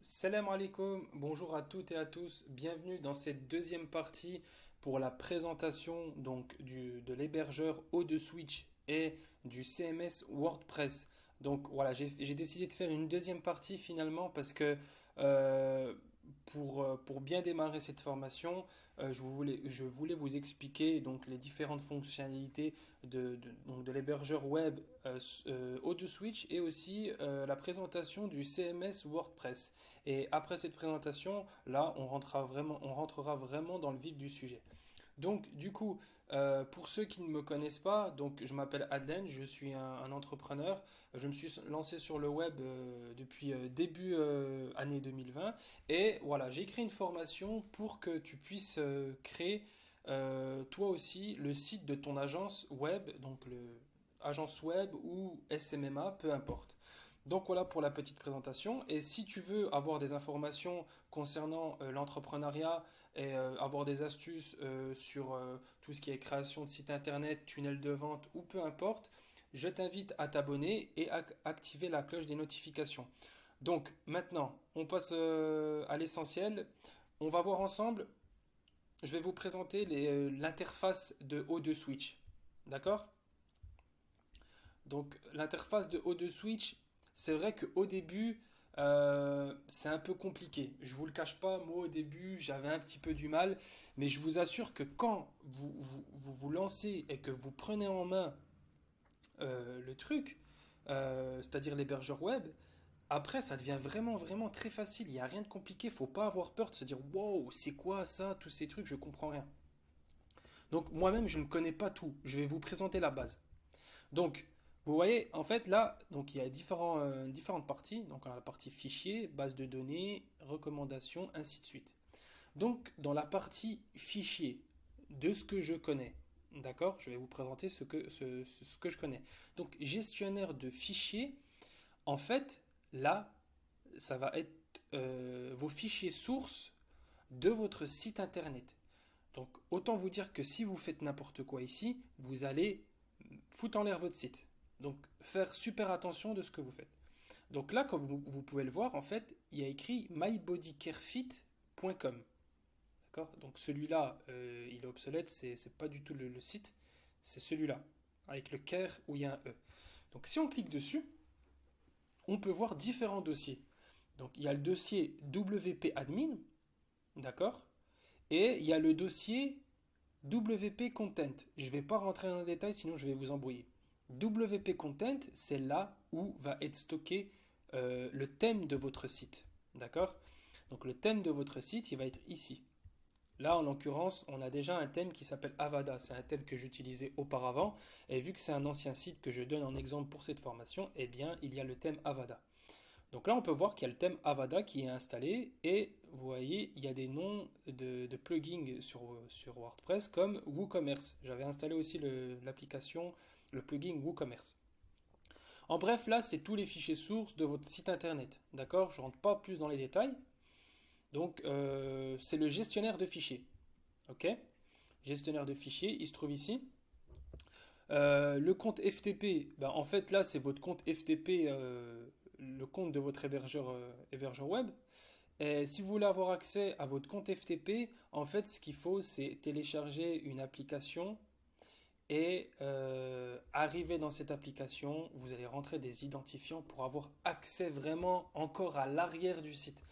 Salam alaikum, bonjour à toutes et à tous, bienvenue dans cette deuxième partie pour la présentation de l'hébergeur O2Switch et du CMS WordPress. Donc voilà, j'ai décidé de faire une deuxième partie finalement parce que euh, pour bien démarrer cette formation, je voulais vous expliquer donc les différentes fonctionnalités de l'hébergeur web O2Switch et aussi la présentation du CMS WordPress. Et après cette présentation, là, on rentrera vraiment dans le vif du sujet. Donc, du coup, pour ceux qui ne me connaissent pas, donc je m'appelle Adlen, je suis un entrepreneur. Je me suis lancé sur le web depuis début année 2020. Et voilà, j'ai créé une formation pour que tu puisses créer toi aussi le site de ton agence web, donc le agence web ou SMMA, peu importe. Donc voilà pour la petite présentation. Et si tu veux avoir des informations concernant l'entrepreneuriat et avoir des astuces sur tout ce qui est création de site internet, tunnel de vente ou peu importe, je t'invite à t'abonner et à activer la cloche des notifications. Donc maintenant, on passe à l'essentiel. On va voir ensemble. Je vais vous présenter l'interface de O2Switch. D'accord? Donc l'interface de O2Switch, c'est vrai qu'au début, c'est un peu compliqué. Je vous le cache pas, moi au début, j'avais un petit peu du mal, mais je vous assure que quand vous lancez et que vous prenez en main le truc, c'est-à-dire l'hébergeur web, après ça devient vraiment très facile. Il n'y a rien de compliqué. Faut pas avoir peur de se dire wow, c'est quoi ça, tous ces trucs, je comprends rien. Donc moi-même, je ne connais pas tout. Je vais vous présenter la base. Donc, vous voyez, en fait, là, donc il y a différentes parties. Donc, on a la partie fichier, base de données, recommandations, ainsi de suite. Donc, dans la partie fichier, de ce que je connais, d'accord, je vais vous présenter ce que je connais. Donc, gestionnaire de fichiers, en fait, là, ça va être vos fichiers sources de votre site internet. Donc, autant vous dire que si vous faites n'importe quoi ici, vous allez foutre en l'air votre site. Donc, faire super attention de ce que vous faites. Donc là, comme vous pouvez le voir, en fait, il y a écrit mybodycarefit.com. D'accord. Donc celui-là, il est obsolète, c'est pas du tout le site, c'est celui-là, avec le care où il y a un E. Donc si on clique dessus, on peut voir différents dossiers. Donc il y a le dossier WP Admin, d'accord, et il y a le dossier WP Content. Je ne vais pas rentrer dans le détail, sinon je vais vous embrouiller. WP Content, c'est là où va être stocké le thème de votre site. D'accord. Donc le thème de votre site, il va être ici. Là, en l'occurrence, on a déjà un thème qui s'appelle Avada. C'est un thème que j'utilisais auparavant. Et vu que c'est un ancien site que je donne en exemple pour cette formation, eh bien, il y a le thème Avada. Donc là, on peut voir qu'il y a le thème Avada qui est installé et vous voyez, il y a des noms de plugins sur WordPress comme WooCommerce. J'avais installé aussi l'application, le plugin WooCommerce. En bref, là, c'est tous les fichiers sources de votre site internet. D'accord. Je ne rentre pas plus dans les détails. Donc, c'est le gestionnaire de fichiers. OK. Gestionnaire de fichiers, il se trouve ici. Le compte FTP, ben, en fait, là, c'est votre compte FTP, le compte de votre hébergeur web. Et si vous voulez avoir accès à votre compte FTP, en fait, ce qu'il faut, c'est télécharger une application et arriver dans cette application, vous allez rentrer des identifiants pour avoir accès vraiment encore à l'arrière du site.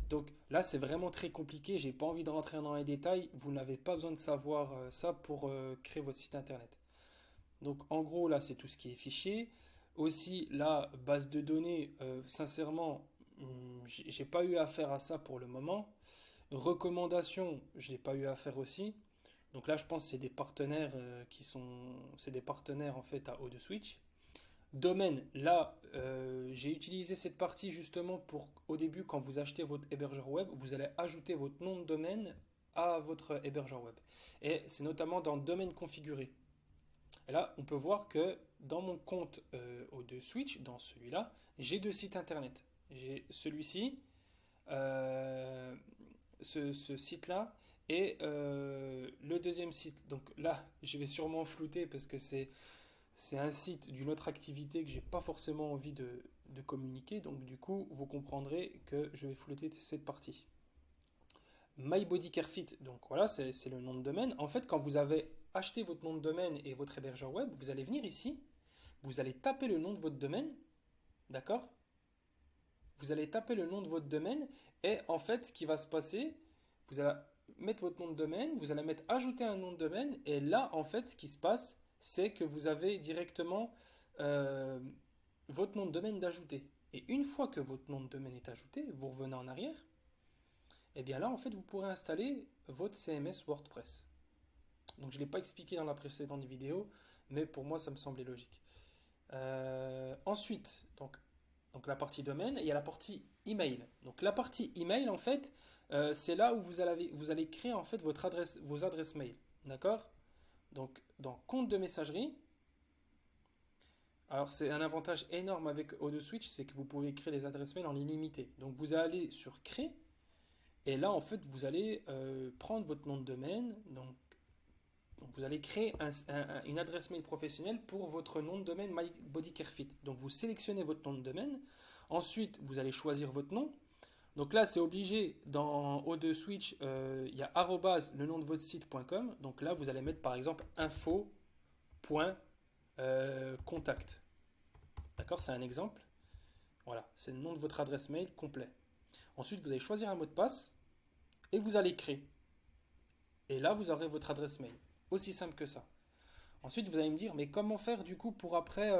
Donc là, c'est vraiment très compliqué. J'ai pas envie de rentrer dans les détails. Vous n'avez pas besoin de savoir ça pour créer votre site internet. Donc en gros, là, c'est tout ce qui est fichier. Aussi, la base de données, sincèrement, j'ai pas eu affaire à ça pour le moment. Recommandations, je n'ai pas eu affaire aussi. Donc là, je pense que c'est des partenaires c'est des partenaires en fait à O2Switch. Domaine, là, j'ai utilisé cette partie justement pour, au début, quand vous achetez votre hébergeur web, vous allez ajouter votre nom de domaine à votre hébergeur web. Et c'est notamment dans domaine configuré. Et là, on peut voir que dans mon compte O2Switch, dans celui-là, j'ai deux sites internet. J'ai celui-ci, euh, ce site-là, et le deuxième site. Donc là, je vais sûrement flouter parce que c'est un site d'une autre activité que j'ai pas forcément envie de communiquer, donc du coup, vous comprendrez que je vais flouter cette partie. MyBodyCareFit, donc voilà, c'est le nom de domaine. En fait, quand vous avez acheté votre nom de domaine et votre hébergeur web, vous allez venir ici, vous allez taper le nom de votre domaine, d'accord? Vous allez taper le nom de votre domaine et en fait, ce qui va se passer, vous allez mettre votre nom de domaine, vous allez mettre ajouter un nom de domaine et là, en fait, ce qui se passe, c'est que vous avez directement euh, votre nom de domaine d'ajouter. Et une fois que votre nom de domaine est ajouté, vous revenez en arrière, et bien là, en fait, vous pourrez installer votre CMS WordPress. Donc, je ne l'ai pas expliqué dans la précédente vidéo, mais pour moi, ça me semblait logique. Ensuite, donc la partie domaine, il y a la partie email. Donc la partie email, en fait, c'est là où vous allez créer en fait vos adresses mail. D'accord? Donc dans compte de messagerie, alors c'est un avantage énorme avec ODoSwitch, c'est que vous pouvez créer des adresses mail en illimité. Donc vous allez sur créer, et là en fait vous allez prendre votre nom de domaine. Donc vous allez créer une adresse mail professionnelle pour votre nom de domaine MyBodyCareFit. Donc vous sélectionnez votre nom de domaine. Ensuite, vous allez choisir votre nom. Donc là, c'est obligé. Dans ODoSwitch, il y a arrobase le nom de votre site.com. Donc là, vous allez mettre par exemple info.contact. D'accord? C'est un exemple. Voilà, c'est le nom de votre adresse mail complet. Ensuite, vous allez choisir un mot de passe et vous allez créer. Et là, vous aurez votre adresse mail. Aussi simple que ça. Ensuite, vous allez me dire, mais comment faire du coup pour après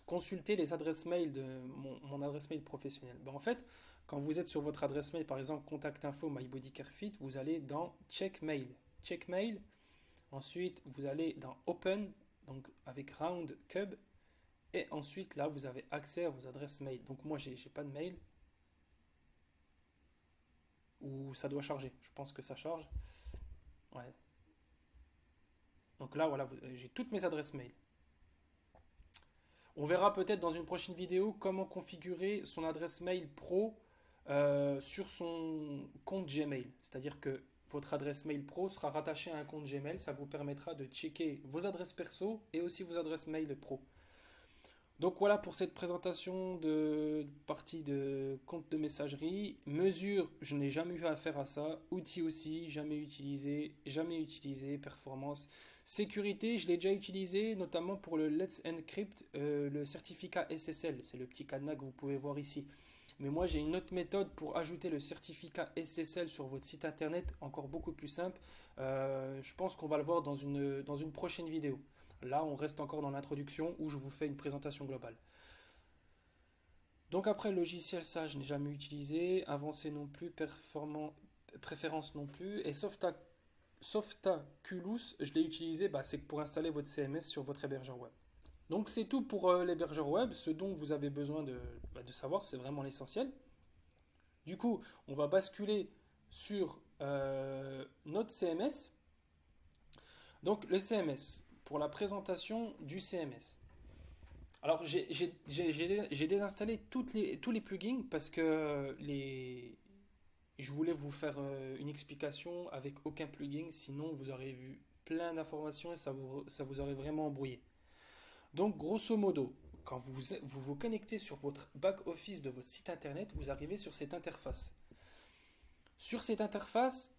consulter les adresses mail de mon adresse mail professionnelle? Ben, en fait, quand vous êtes sur votre adresse mail, par exemple, contact info MyBodyCareFit, vous allez dans Check Mail. Check Mail. Ensuite, vous allez dans Open, donc avec Round Cube. Et ensuite, là, vous avez accès à vos adresses mail. Donc moi, j'ai pas de mail. Ou ça doit charger. Je pense que ça charge. Ouais. Donc là, voilà, j'ai toutes mes adresses mail. On verra peut-être dans une prochaine vidéo comment configurer son adresse mail pro sur son compte Gmail. C'est-à-dire que votre adresse mail pro sera rattachée à un compte Gmail. Ça vous permettra de checker vos adresses perso et aussi vos adresses mail pro. Donc voilà pour cette présentation de partie de compte de messagerie. Mesure, je n'ai jamais eu affaire à ça. Outils aussi, jamais utilisé. Jamais utilisé. Performance. Sécurité, je l'ai déjà utilisé, notamment pour le Let's Encrypt, le certificat SSL. C'est le petit cadenas que vous pouvez voir ici. Mais moi, j'ai une autre méthode pour ajouter le certificat SSL sur votre site internet, encore beaucoup plus simple. Je pense qu'on va le voir dans une prochaine vidéo. Là, on reste encore dans l'introduction où je vous fais une présentation globale. Donc après, le logiciel, ça, je n'ai jamais utilisé. Avancé non plus, préférence non plus. Et Softaculous, je l'ai utilisé, c'est pour installer votre CMS sur votre hébergeur web. Donc c'est tout pour l'hébergeur web. Ce dont vous avez besoin de savoir, c'est vraiment l'essentiel. Du coup, on va basculer sur notre CMS. Donc le CMS, pour la présentation du CMS. Alors j'ai désinstallé tous les plugins parce que je voulais vous faire une explication avec aucun plugin, sinon vous aurez vu plein d'informations et ça vous aurait vraiment embrouillé. Donc grosso modo, quand vous connectez sur votre back-office de votre site internet, vous arrivez sur cette interface. Sur cette interface,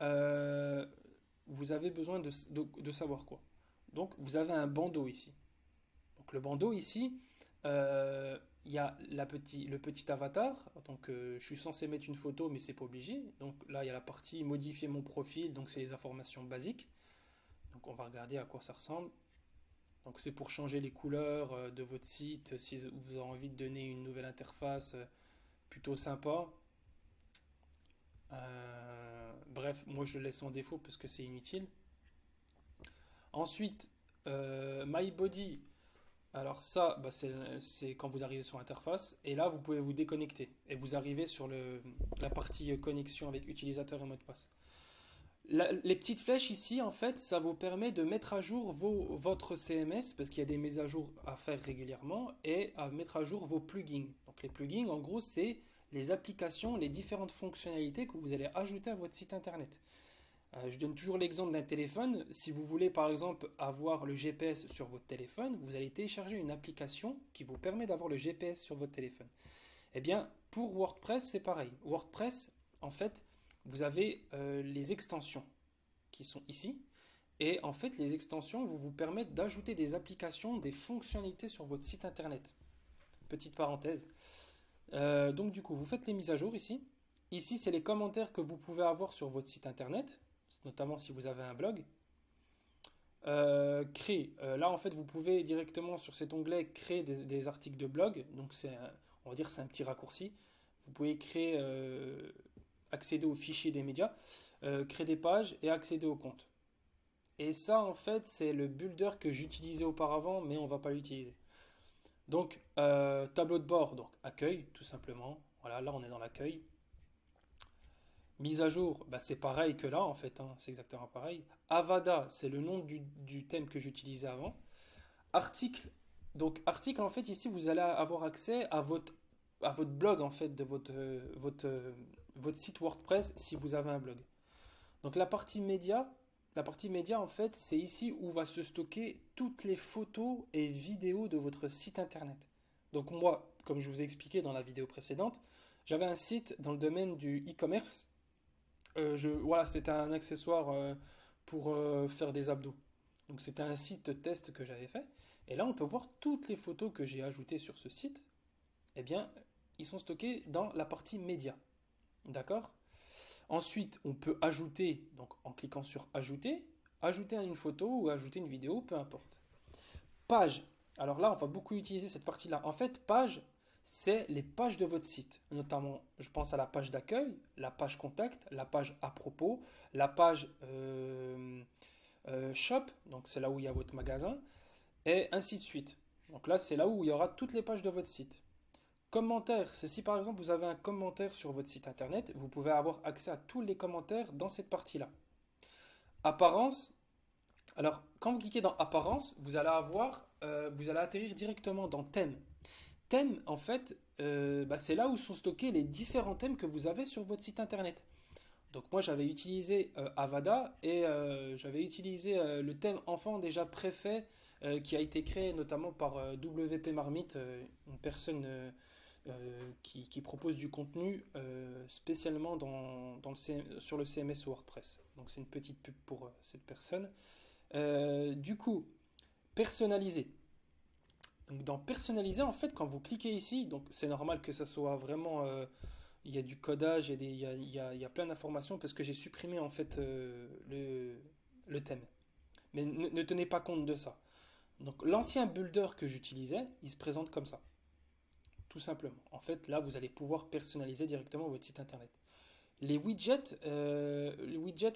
vous avez besoin de savoir quoi. Donc vous avez un bandeau ici. Donc le bandeau ici, il y a le petit avatar. Donc je suis censé mettre une photo, mais c'est pas obligé. Donc là il y a la partie modifier mon profil. Donc c'est les informations basiques. Donc on va regarder à quoi ça ressemble. Donc c'est pour changer les couleurs de votre site. Si vous avez envie de donner une nouvelle interface plutôt sympa. Bref, moi je le laisse en défaut parce que c'est inutile. Ensuite, MyBody. Alors ça, c'est quand vous arrivez sur l'interface. Et là, vous pouvez vous déconnecter. Et vous arrivez sur la partie connexion avec utilisateur et mot de passe. Les petites flèches ici, en fait, ça vous permet de mettre à jour votre CMS, parce qu'il y a des mises à jour à faire régulièrement, et à mettre à jour vos plugins. Donc les plugins, en gros, c'est les applications, les différentes fonctionnalités que vous allez ajouter à votre site internet. Je donne toujours l'exemple d'un téléphone. Si vous voulez par exemple avoir le GPS sur votre téléphone, vous allez télécharger une application qui vous permet d'avoir le GPS sur votre téléphone. Eh bien, pour WordPress, c'est pareil. WordPress, en fait, vous avez les extensions qui sont ici. Et en fait, les extensions vous permettent d'ajouter des applications, des fonctionnalités sur votre site internet. Petite parenthèse. Donc du coup, vous faites les mises à jour ici. Ici, c'est les commentaires que vous pouvez avoir sur votre site internet, notamment si vous avez un blog. Créer. Là, en fait, vous pouvez directement sur cet onglet créer des articles de blog. Donc, on va dire c'est un petit raccourci. Vous pouvez créer, accéder aux fichiers des médias, créer des pages et accéder au compte. Et ça, en fait, c'est le builder que j'utilisais auparavant, mais on ne va pas l'utiliser. Donc, tableau de bord, donc accueil, tout simplement. Voilà, là, on est dans l'accueil. Mise à jour, bah, c'est pareil que là, en fait, hein, c'est exactement pareil. Avada, c'est le nom du thème que j'utilisais avant. Article, donc article, en fait, ici, vous allez avoir accès à votre blog, en fait, de votre site WordPress, si vous avez un blog. Donc, la partie média, en fait, c'est ici où va se stocker toutes les photos et vidéos de votre site internet. Donc, moi, comme je vous ai expliqué dans la vidéo précédente, j'avais un site dans le domaine du e-commerce. Voilà, c'était un accessoire pour faire des abdos. Donc, c'était un site test que j'avais fait. Et là, on peut voir toutes les photos que j'ai ajoutées sur ce site. Eh bien, ils sont stockés dans la partie média. D'accord? Ensuite, on peut ajouter, donc en cliquant sur ajouter, ajouter une photo ou ajouter une vidéo, peu importe. Page. Alors là, on va beaucoup utiliser cette partie-là. En fait, page, c'est les pages de votre site. Notamment, je pense à la page d'accueil, la page contact, la page à propos, la page shop, donc c'est là où il y a votre magasin, et ainsi de suite. Donc là, c'est là où il y aura toutes les pages de votre site. Commentaires, c'est si par exemple vous avez un commentaire sur votre site internet, vous pouvez avoir accès à tous les commentaires dans cette partie-là. Apparence, alors quand vous cliquez dans apparence, vous allez atterrir directement dans thème. Thème, en fait, bah, c'est là où sont stockés les différents thèmes que vous avez sur votre site internet. Donc moi j'avais utilisé Avada et j'avais utilisé le thème enfant déjà préfet qui a été créé notamment par WP Marmite, une personne qui propose du contenu spécialement sur le CMS WordPress. Donc c'est une petite pub pour cette personne. Du coup, personnaliser. Donc dans personnaliser, en fait, quand vous cliquez ici, donc c'est normal que ça soit vraiment, il y a du codage, il y a plein d'informations parce que j'ai supprimé en fait le thème. Mais ne tenez pas compte de ça. Donc l'ancien builder que j'utilisais, il se présente comme ça. Tout simplement. En fait, là, vous allez pouvoir personnaliser directement votre site internet. Les widgets,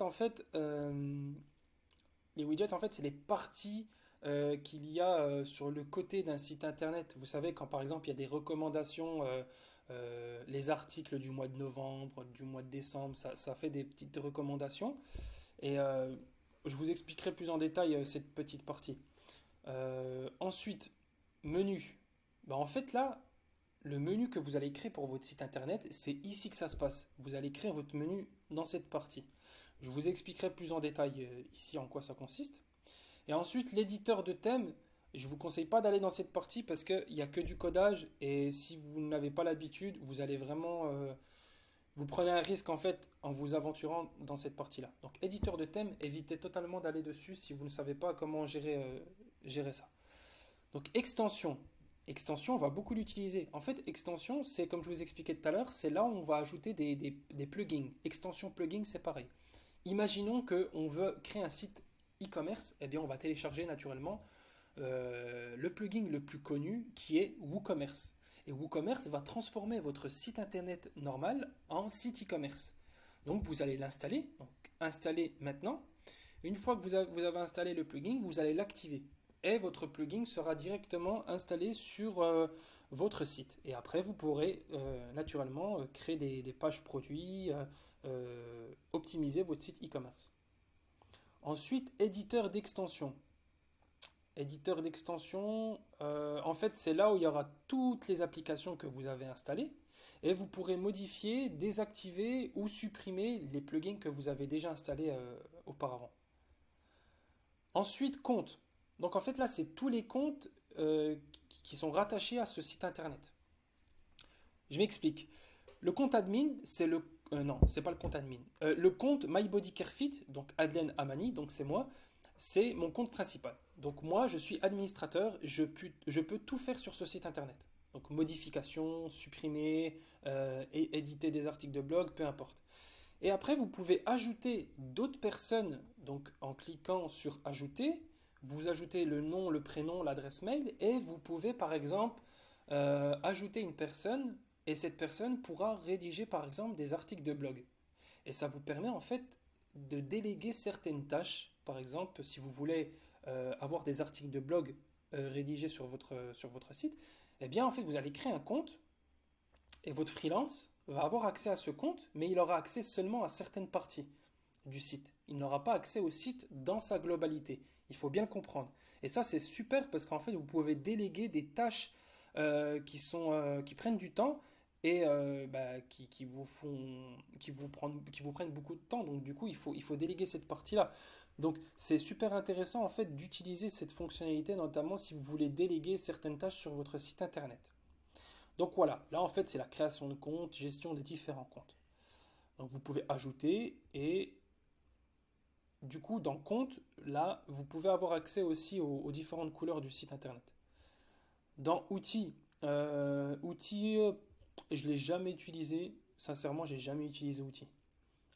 en fait, c'est les parties qu'il y a sur le côté d'un site internet. Vous savez, quand par exemple il y a des recommandations, les articles du mois de novembre, du mois de décembre, ça fait des petites recommandations. Et je vous expliquerai plus en détail cette petite partie. Ensuite, menu. Bah, en fait, là, le menu que vous allez créer pour votre site internet, c'est ici que ça se passe. Vous allez créer votre menu dans cette partie. Je vous expliquerai plus en détail ici en quoi ça consiste. Et ensuite, l'éditeur de thème, je ne vous conseille pas d'aller dans cette partie parce qu'il n'y a que du codage et si vous n'avez pas l'habitude, vous allez vraiment... vous prenez un risque en fait en vous aventurant dans cette partie-là. Donc, éditeur de thème, évitez totalement d'aller dessus si vous ne savez pas comment gérer ça. Donc, extension. Extension, on va beaucoup l'utiliser. En fait, extension, c'est comme je vous expliquais tout à l'heure, c'est là où on va ajouter des plugins. Extension plugin, c'est pareil. Imaginons qu'on veut créer un site e-commerce, eh bien on va télécharger naturellement le plugin le plus connu qui est WooCommerce. Et WooCommerce va transformer votre site internet normal en site e-commerce. Donc vous allez l'installer, donc installer maintenant. Une fois que vous avez installé le plugin, vous allez l'activer. Et votre plugin sera directement installé sur votre site. Et après, vous pourrez naturellement créer des pages produits, optimiser votre site e-commerce. Ensuite, éditeur d'extension. Éditeur d'extension, en fait, c'est là où il y aura toutes les applications que vous avez installées. et vous pourrez modifier, désactiver ou supprimer les plugins que vous avez déjà installés auparavant. Ensuite, compte. Donc en fait là, c'est tous les comptes qui sont rattachés à ce site internet. Je m'explique. Le compte admin, c'est le... non, c'est pas le compte admin. Le compte MyBodyCareFit, donc Adlen Amani, donc c'est moi, c'est mon compte principal. Donc moi, je suis administrateur, je peux tout faire sur ce site internet. Donc modification, supprimer, éditer des articles de blog, peu importe. Et après, vous pouvez ajouter d'autres personnes, donc en cliquant sur ajouter, vous ajoutez le nom, le prénom, l'adresse mail, et vous pouvez par exemple ajouter une personne, et cette personne pourra rédiger par exemple des articles de blog. Et ça vous permet en fait de déléguer certaines tâches. Par exemple, si vous voulez avoir des articles de blog rédigés sur votre site, eh bien en fait vous allez créer un compte et votre freelance va avoir accès à ce compte, mais il aura accès seulement à certaines parties du site. Il n'aura pas accès au site dans sa globalité. Il faut bien le comprendre. Et ça, c'est super parce qu'en fait, vous pouvez déléguer des tâches qui prennent du temps et qui vous prennent beaucoup de temps. Donc, du coup, il faut déléguer cette partie-là. Donc, c'est super intéressant en fait d'utiliser cette fonctionnalité, notamment si vous voulez déléguer certaines tâches sur votre site internet. Donc voilà, là en fait c'est la création de compte, gestion des différents comptes. Donc vous pouvez ajouter et du coup dans compte, là vous pouvez avoir accès aussi aux différentes couleurs du site internet. Dans outils, je ne l'ai jamais utilisé, sincèrement j'ai jamais utilisé outils.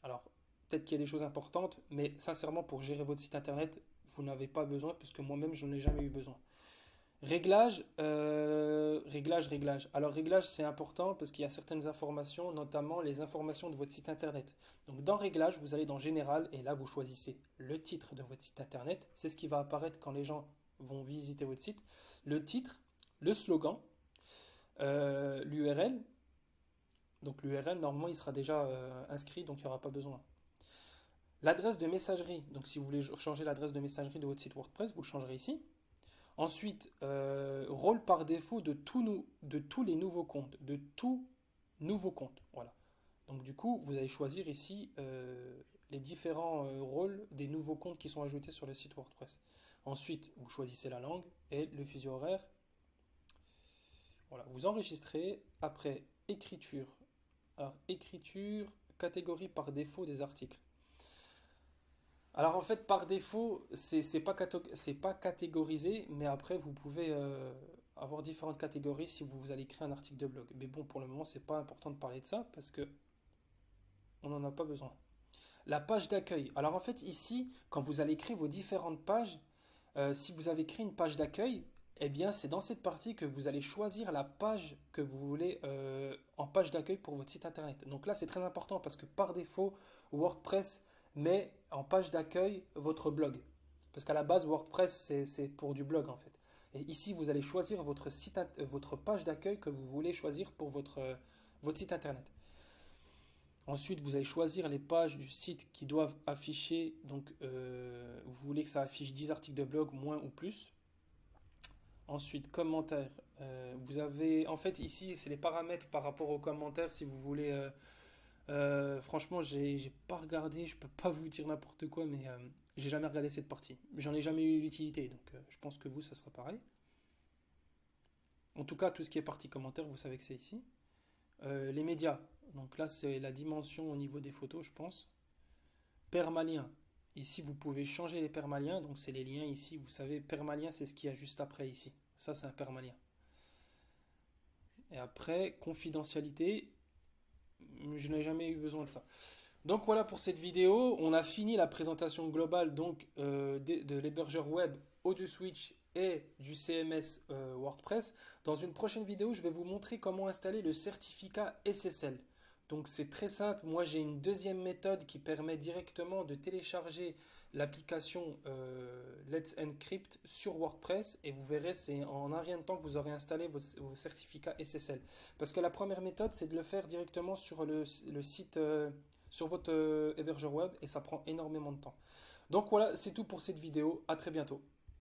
Alors peut-être qu'il y a des choses importantes, mais sincèrement pour gérer votre site internet, vous n'avez pas besoin puisque moi-même je n'en ai jamais eu besoin. Réglage. Alors, réglage, c'est important parce qu'il y a certaines informations, notamment les informations de votre site internet. Donc, dans réglage, vous allez dans général et là, vous choisissez le titre de votre site internet. C'est ce qui va apparaître quand les gens vont visiter votre site. Le titre, le slogan, l'URL. Donc, l'URL, normalement, il sera déjà inscrit, donc il n'y aura pas besoin. L'adresse de messagerie. Donc, si vous voulez changer l'adresse de messagerie de votre site WordPress, vous le changerez ici. Ensuite, rôle par défaut de tous les nouveaux comptes, de tout nouveau compte. Voilà. Donc du coup, vous allez choisir ici les différents rôles des nouveaux comptes qui sont ajoutés sur le site WordPress. Ensuite, vous choisissez la langue et le fuseau horaire. Voilà, vous enregistrez. Après, écriture. Alors, écriture, catégorie par défaut des articles. Alors en fait, par défaut, c'est pas catégorisé, mais après vous pouvez avoir différentes catégories si vous allez créer un article de blog. Mais bon, pour le moment, c'est pas important de parler de ça parce que on n'en a pas besoin. La page d'accueil. Alors en fait, ici, quand vous allez créer vos différentes pages, si vous avez créé une page d'accueil, eh bien c'est dans cette partie que vous allez choisir la page que vous voulez en page d'accueil pour votre site internet. Donc là, c'est très important parce que par défaut, WordPress met en page d'accueil votre blog. Parce qu'à la base, WordPress, c'est pour du blog en fait. Et ici, vous allez choisir votre page d'accueil que vous voulez choisir pour votre site internet. Ensuite, vous allez choisir les pages du site qui doivent afficher. Donc, vous voulez que ça affiche 10 articles de blog, moins ou plus. Ensuite, commentaires. Vous avez, en fait, ici, c'est les paramètres par rapport aux commentaires. Si vous voulez, franchement, j'ai pas regardé. Je peux pas vous dire n'importe quoi, mais j'ai jamais regardé cette partie. J'en ai jamais eu l'utilité, donc je pense que vous, ça sera pareil. En tout cas, tout ce qui est partie commentaires, vous savez que c'est ici. Les médias. Donc là, c'est la dimension au niveau des photos, je pense. Permalien. Ici, vous pouvez changer les permaliens. Donc, c'est les liens ici. Vous savez, permalien, c'est ce qu'il y a juste après ici. Ça, c'est un permalien. Et après, confidentialité. Je n'ai jamais eu besoin de ça. Donc, voilà pour cette vidéo. On a fini la présentation globale donc, de l'hébergeur web AutoSwitch et du CMS WordPress. Dans une prochaine vidéo, je vais vous montrer comment installer le certificat SSL. Donc c'est très simple, moi j'ai une deuxième méthode qui permet directement de télécharger l'application Let's Encrypt sur WordPress et vous verrez c'est en un rien de temps que vous aurez installé vos certificats SSL. Parce que la première méthode c'est de le faire directement sur le site, sur votre hébergeur web et ça prend énormément de temps. Donc voilà, c'est tout pour cette vidéo, à très bientôt.